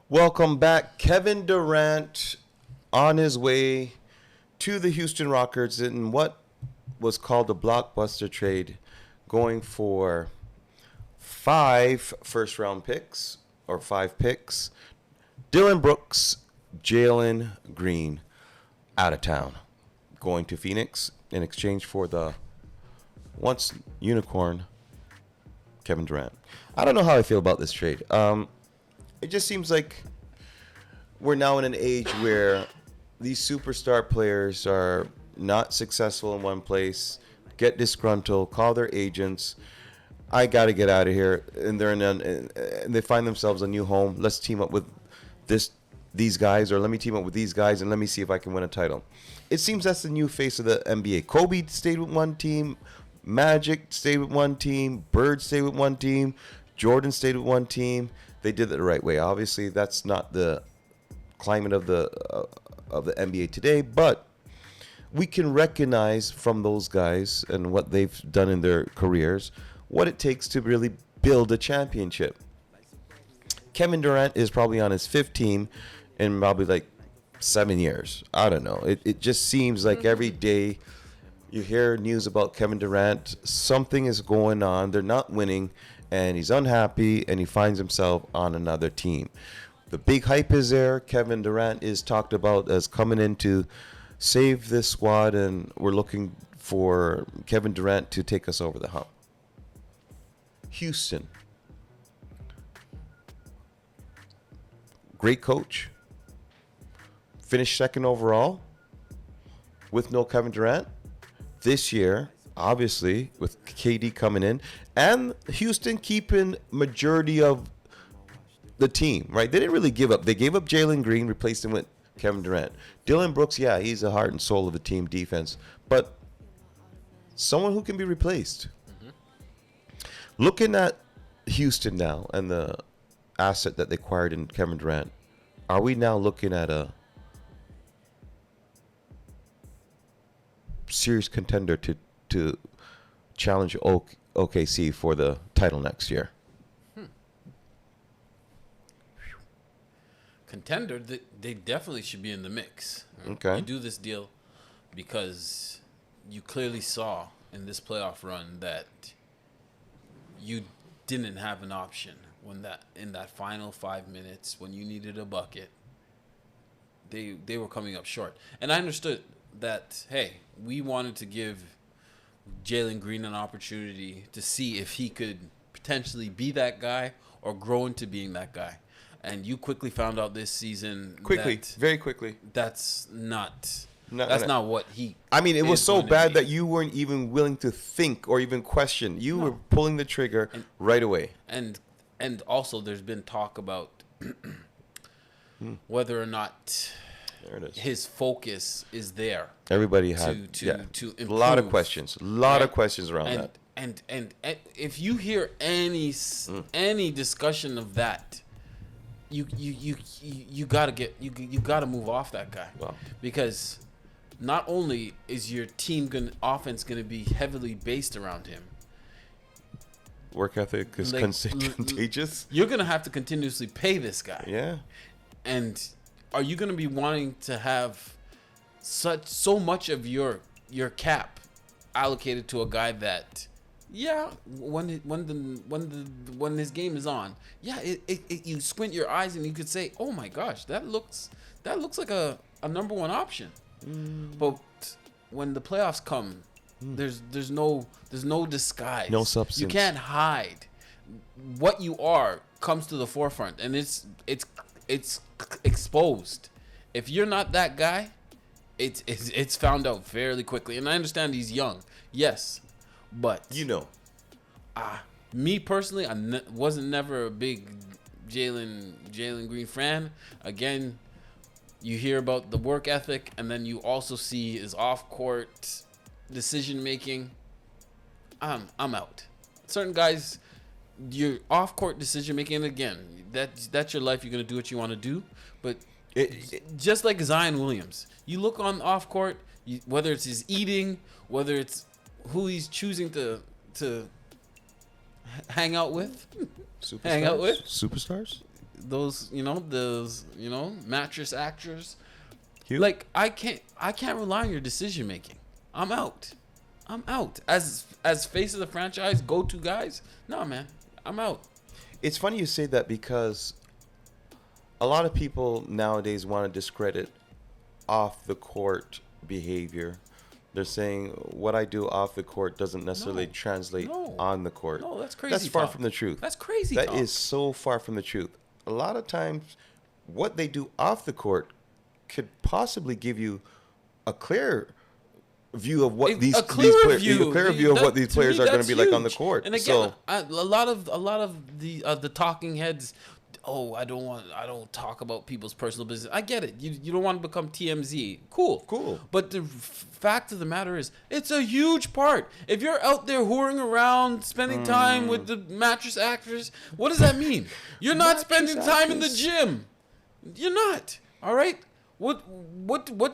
Welcome back. Kevin Durant on his way to the Houston Rockets in what was called a blockbuster trade, going for 5 first-round picks or 5 picks. Dylan Brooks, Jalen Green out of town, going to Phoenix in exchange for the once unicorn Kevin Durant. I don't know how I feel about this trade. It just seems like we're now in an age where these superstar players are not successful in one place, get disgruntled, call their agents. I got to get out of here, and they find themselves a new home. Let's team up with these guys, or let me team up with these guys, and let me see if I can win a title. It seems that's the new face of the NBA. Kobe stayed with one team, Magic stayed with one team, Bird stayed with one team, Jordan stayed with one team. They did it the right way. Obviously, that's not the climate of the NBA today, but we can recognize from those guys and what they've done in their careers what it takes to really build a championship. Kevin Durant is probably on his 5th team in probably like 7 years. I don't know. It just seems like every day you hear news about Kevin Durant, something is going on. They're not winning, and he's unhappy, and he finds himself on another team. The big hype is there. Kevin Durant is talked about as coming in to save this squad, and we're looking for Kevin Durant to take us over the hump. Houston. Great coach. Finished 2nd overall with no Kevin Durant. This year, obviously, with KD coming in, and Houston keeping majority of the team, right? They didn't really give up. They gave up Jalen Green, replaced him with Kevin Durant. Dylan Brooks, yeah, he's the heart and soul of the team defense, but someone who can be replaced. Looking at Houston now and the asset that they acquired in Kevin Durant, are we now looking at a serious contender to challenge OKC for the title next year? Contender, they definitely should be in the mix. Okay. You do this deal because you clearly saw in this playoff run that you didn't have an option when in that final 5 minutes when you needed a bucket. They were coming up short, and I understood that. Hey, we wanted to give Jalen Green an opportunity to see if he could potentially be that guy or grow into being that guy. And you quickly found out this season Very quickly. That's not what he. I mean, it was so bad that you weren't even willing to think or even question. You were pulling the trigger right away. And also, there's been talk about whether or not his focus is there. Everybody had to improve, a lot of questions. A lot of questions around that. And if you hear any discussion of that, you gotta move off that guy. Wow. Because not only is your team offense gonna be heavily based around him, work ethic is contagious. You're gonna have to continuously pay this guy. Yeah. And are you gonna be wanting to have so much of your cap allocated to a guy that? Yeah, when his game is on, yeah, you squint your eyes and you could say, "Oh my gosh, that looks like a number one option." But when the playoffs come, there's no disguise, no substance. You can't hide. What you are comes to the forefront, and it's exposed. If you're not that guy, it's found out fairly quickly. And I understand he's young, yes. But me personally, I wasn't never a big Jalen Green fan. Again, you hear about the work ethic, and then you also see his off-court decision making. I'm out. Certain guys, your off-court decision making, again, that's your life. You're gonna do what you want to do. But just like Zion Williams, you look on off-court, whether it's his eating, whether it's who he's choosing to hang out with. Superstars? those mattress actors. Hugh? Like I can't rely on your decision making. I'm out. As face of the franchise, go-to guys. No, man, I'm out. It's funny you say that because a lot of people nowadays want to discredit off the court behavior. They're saying what I do off the court doesn't necessarily translate on the court. No, that's crazy. That's far talk. from the truth. That's crazy. That talk. is so far from the truth. A lot of times, what they do off the court could possibly give you a clear view of what these players are going to be like on the court. And again, a lot of the talking heads. Oh, I don't talk about people's personal business. I get it. You don't want to become TMZ. Cool. But the fact of the matter is, it's a huge part. If you're out there whoring around, spending time with the mattress actors, what does that mean? You're not spending time in the gym. You're not. All right. What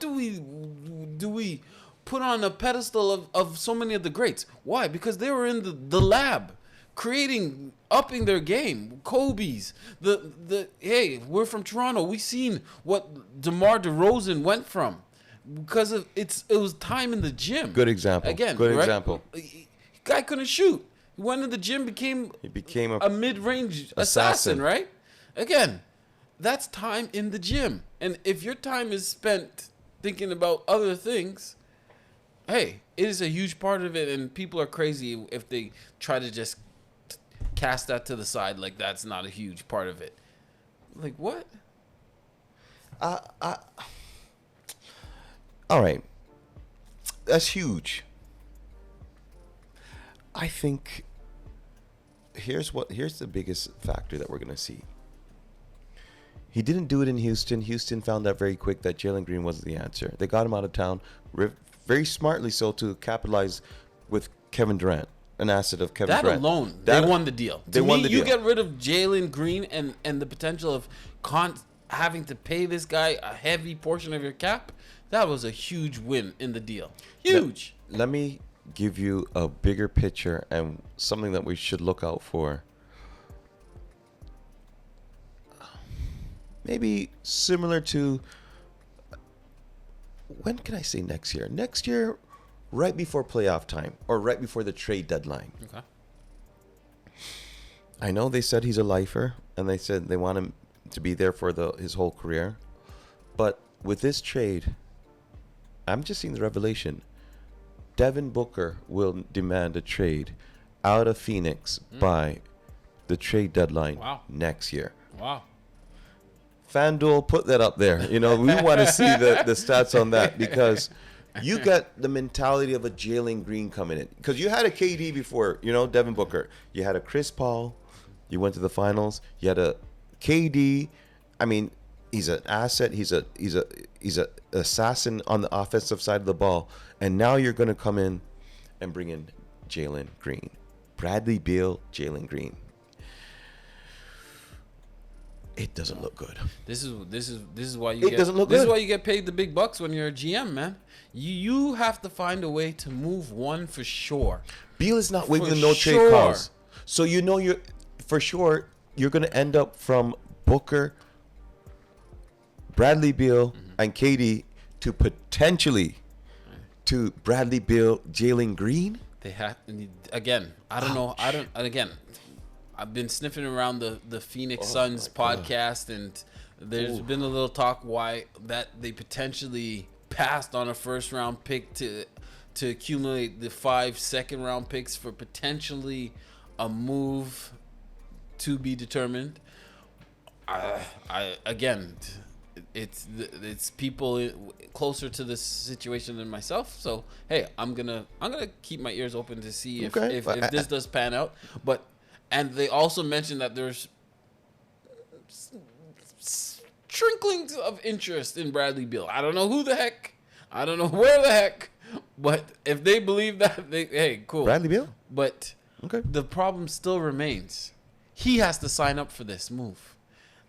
do we put on a pedestal of so many of the greats? Why? Because they were in the lab, upping their game. Kobe's, hey, we're from Toronto. We seen what DeMar DeRozan went from because of it was time in the gym. Good example. Again, good right? example. Guy couldn't shoot. He went in the gym, became a mid-range assassin, right? Again, that's time in the gym. And if your time is spent thinking about other things, hey, it is a huge part of it, and people are crazy if they try to just cast that to the side like that's not a huge part of it. Like, what? All right. That's huge. I think here's the biggest factor that we're going to see. He didn't do it in Houston. Houston found out very quick that Jalen Green wasn't the answer. They got him out of town, very smartly so, to capitalize with Kevin Durant, an asset of Kevin Durant. That alone, they won the deal. They won the deal. You get rid of Jalen Green and the potential of having to pay this guy a heavy portion of your cap. That was a huge win in the deal. Huge. Let me give you a bigger picture and something that we should look out for. Maybe similar to, when can I say next year? Next year, right before playoff time or right before the trade deadline. Okay. I know they said he's a lifer and they said they want him to be there for his whole career. But with this trade, I'm just seeing the revelation. Devin Booker will demand a trade out of Phoenix by the trade deadline next year. Wow. FanDuel, put that up there. We want to see the stats on that because you got the mentality of a Jalen Green coming in. Because you had a KD before, Devin Booker. You had a Chris Paul. You went to the finals. You had a KD. I mean, he's an asset. He's a assassin on the offensive side of the ball. And now you're going to come in and bring in Jalen Green. Bradley Beal, Jalen Green. It doesn't look good. This is why it doesn't look good. This is why you get paid the big bucks when you're a GM, man. You have to find a way to move one for sure. Beal is not waiving the no trade clause, so you're for sure you're going to end up from Booker, Bradley Beal, and KD to potentially to Bradley Beal, Jalen Green. They have again. I don't know. I've been sniffing around the Phoenix Suns podcast, and there's been a little talk why that they potentially passed on a first round pick to accumulate the 5 second round picks for potentially a move to be determined. It's people closer to this situation than myself. So hey, I'm gonna keep my ears open to see if this does pan out. And they also mentioned that there's trinklings of interest in Bradley Beal. I don't know who the heck. I don't know where the heck. But if they believe that, hey, cool. Bradley Beal? But the problem still remains. He has to sign up for this move.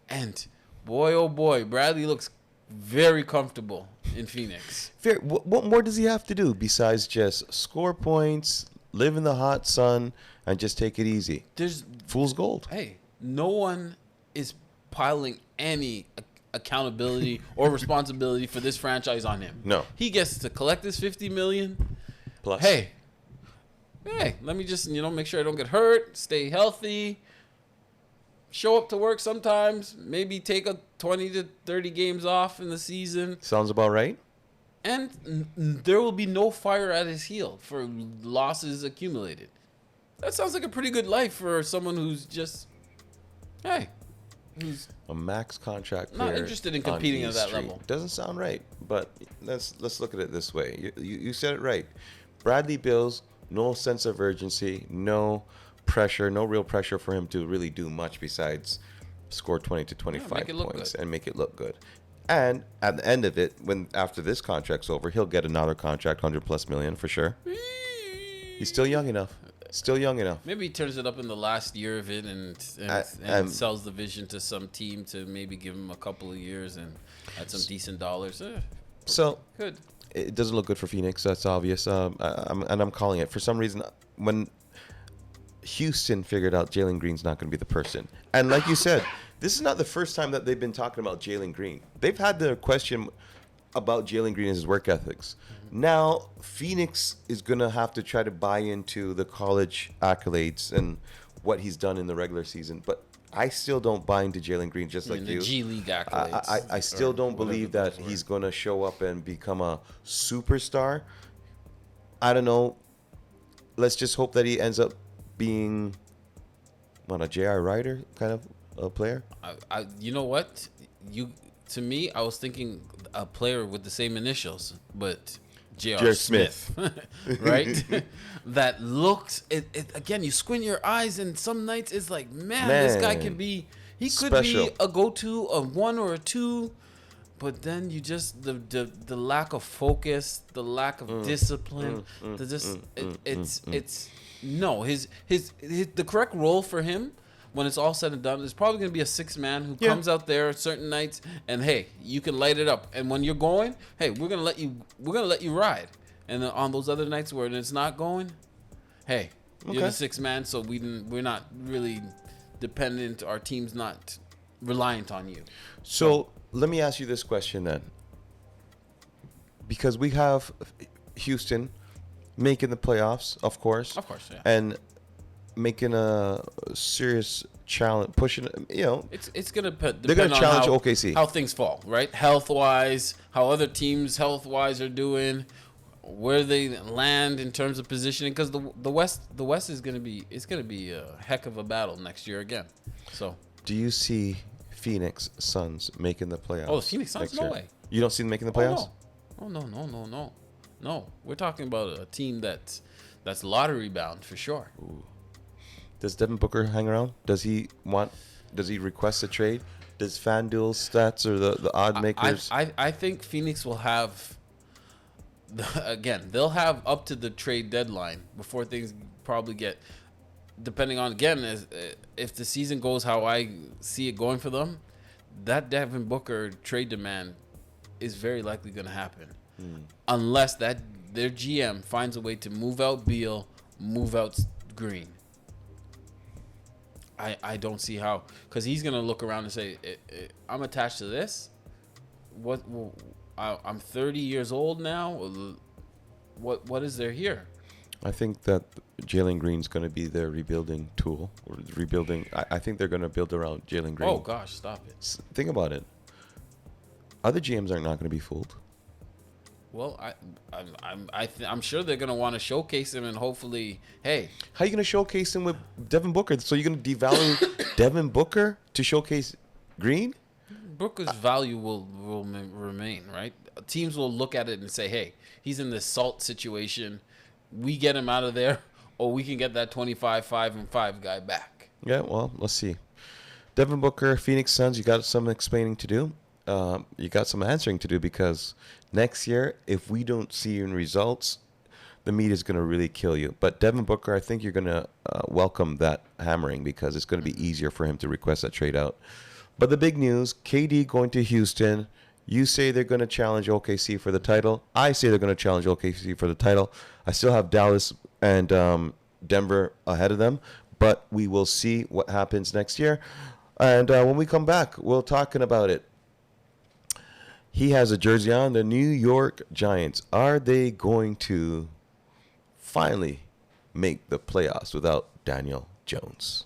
And boy, oh boy, Bradley looks very comfortable in Phoenix. Fair. What more does he have to do besides just score points, live in the hot sun, and just take it easy? There's fool's gold. Hey, no one is piling any accountability or responsibility for this franchise on him. No. He gets to collect his $50 million. Plus. Hey, let me just, make sure I don't get hurt, stay healthy, show up to work sometimes, maybe take a 20 to 30 games off in the season. Sounds about right. And there will be no fire at his heel for losses accumulated. That sounds like a pretty good life for someone who's just, who's a max contract not player interested in competing on at that Street. level. Doesn't sound right, but let's look at it this way. You said it right. Bradley Beal's no sense of urgency, no pressure, no real pressure for him to really do much besides score 20 to 25 points and make it look good. And at the end of it, after this contract's over, he'll get another contract, $100+ million for sure. He's still young enough. Maybe he turns it up in the last year of it and sells the vision to some team to maybe give him a couple of years and at some decent dollars. So good. It doesn't look good for Phoenix. That's obvious. I'm calling it. For some reason, when Houston figured out Jalen Green's not going to be the person, and like you said, this is not the first time that they've been talking about Jalen Green. They've had their question about Jalen Green and his work ethics. Now, Phoenix is going to have to try to buy into the college accolades and what he's done in the regular season. But I still don't buy into Jalen Green, just like you. The G League accolades. I still don't believe that he's going to show up and become a superstar. I don't know. Let's just hope that he ends up being, a J.R. Ryder kind of a player. You know what? To me, I was thinking a player with the same initials, but J.R. Smith. Right? That looks, again, you squint your eyes and some nights it's like, man, this guy could be a go-to, a 1 or a 2, but then you just, the lack of focus, the lack of discipline, the correct role for him when it's all said and done, it's probably going to be a 6 man who comes out there certain nights and, hey, you can light it up. And when you're going, hey, we're going to let you ride. And then on those other nights where it's not going, hey, you're the 6 man, so we're not really dependent. Our team's not reliant on you. So let me ask you this question then. Because we have Houston making the playoffs, of course. Of course, yeah. And making a serious challenge, pushing. It's gonna depend. They're gonna challenge OKC. How things fall, right? Health wise, how other teams health wise are doing, where they land in terms of positioning. Because the West is gonna be a heck of a battle next year again. So, do you see Phoenix Suns making the playoffs? Oh, the Phoenix Suns? No way. You don't see them making the playoffs? Oh no. We're talking about a team that's lottery bound for sure. Ooh. Does Devin Booker hang around? Does he request a trade? Does FanDuel stats or the odd makers? I think Phoenix will have, they'll have up to the trade deadline before things probably get, depending on, if the season goes how I see it going for them, that Devin Booker trade demand is very likely going to happen. Unless their GM finds a way to move out Beal, move out Green. I don't see how, because he's gonna look around and say, I'm attached to this. I'm 30 years old now. What is there here? I think that Jalen Green's going to be their rebuilding tool. Or rebuilding. I think they're going to build around Jalen Green. Oh gosh, stop it. Think about it. Other GMs are not going to be fooled. Well, I'm sure they're gonna want to showcase him and hopefully, hey. How are you gonna showcase him with Devin Booker? So you're gonna devalue Devin Booker to showcase Green? Booker's value will remain, right? Teams will look at it and say, hey, he's in this salt situation. We get him out of there, or we can get that 25, 5-5 guy back. Yeah, well, let's see. Devin Booker, Phoenix Suns, you got some explaining to do. You got some answering to do, because next year, if we don't see you in results, the media is going to really kill you. But Devin Booker, I think you're going to welcome that hammering, because it's going to be easier for him to request that trade out. But the big news, KD going to Houston. You say they're going to challenge OKC for the title. I say they're going to challenge OKC for the title. I still have Dallas and Denver ahead of them, but we will see what happens next year. And when we come back, we'll talking about it. He has a jersey on. The New York Giants. Are they going to finally make the playoffs without Daniel Jones?